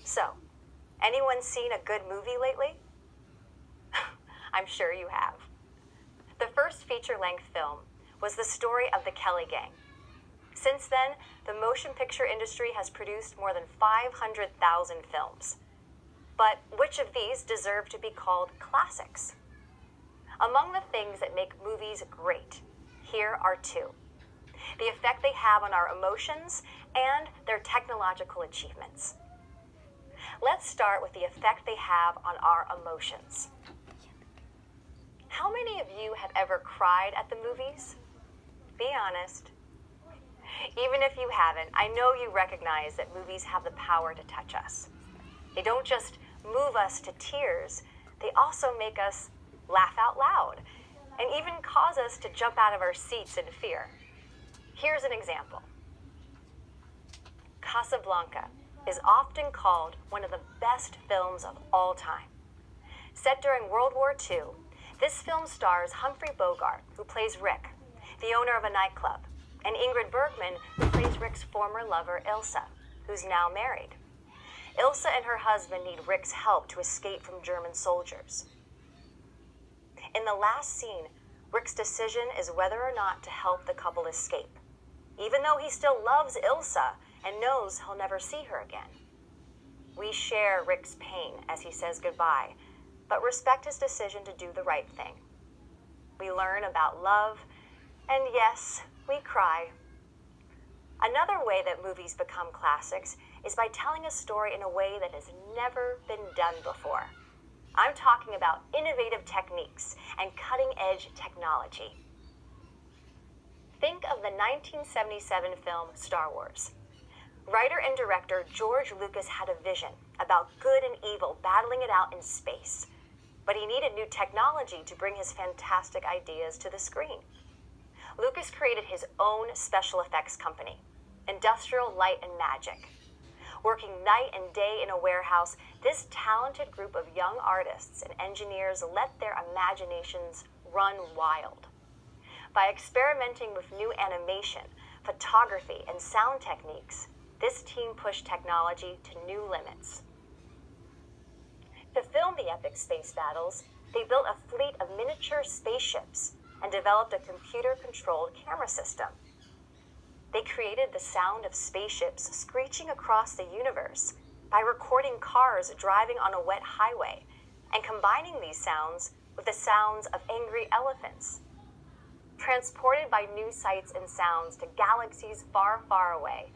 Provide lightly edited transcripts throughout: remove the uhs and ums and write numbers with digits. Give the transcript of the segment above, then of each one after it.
So, anyone seen a good movie lately? I'm sure you have. The first feature-length film was the story of the Kelly Gang. Since then, the motion picture industry has produced more than 500,000 films. But which of these deserve to be called classics? Among the things that make movies great, here are two: the effect they have on our emotions and their technological achievements. Let's start with the effect they have on our emotions. How many of you have ever cried at the movies? Be honest. Even if you haven't, I know you recognize that movies have the power to touch us. They don't just move us to tears, they also make us laugh out loud and even cause us to jump out of our seats in fear. Here's an example. Casablanca is often called one of the best films of all time. Set during World War II, this film stars Humphrey Bogart, who plays Rick, the owner of a nightclub, and Ingrid Bergman, who plays Rick's former lover, Ilsa, who's now married. Ilsa and her husband need Rick's help to escape from German soldiers. In the last scene, Rick's decision is whether or not to help the couple escape, even though he still loves Ilsa and knows he'll never see her again. We share Rick's pain as he says goodbye, but respect his decision to do the right thing. We learn about love, and yes, we cry. Another way that movies become classics is by telling a story in a way that has never been done before. I'm talking about innovative techniques and cutting-edge technology. Think of the 1977 film Star Wars. Writer and director George Lucas had a vision about good and evil battling it out in space, but he needed new technology to bring his fantastic ideas to the screen. Lucas created his own special effects company, Industrial Light and Magic. Working night and day in a warehouse, this talented group of young artists and engineers let their imaginations run wild. By experimenting with new animation, photography, and sound techniques, this team pushed technology to new limits. To film the epic space battles, they built a fleet of miniature spaceships and developed a computer-controlled camera system. They created the sound of spaceships screeching across the universe by recording cars driving on a wet highway and combining these sounds with the sounds of angry elephants. Transported by new sights and sounds to galaxies far, far away,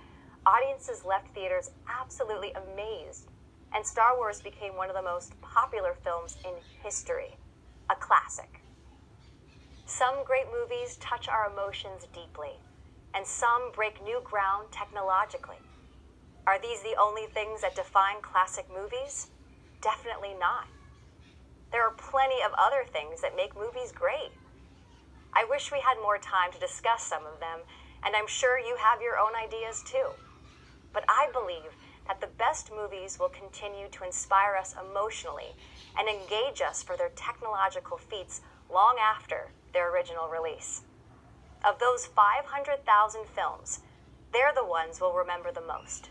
audiences left theaters absolutely amazed, and Star Wars became one of the most popular films in history, a classic. Some great movies touch our emotions deeply, and some break new ground technologically. Are these the only things that define classic movies? Definitely not. There are plenty of other things that make movies great. I wish we had more time to discuss some of them, and I'm sure you have your own ideas too. But I believe that the best movies will continue to inspire us emotionally and engage us for their technological feats long after their original release. Of those 500,000 films, they're the ones we'll remember the most.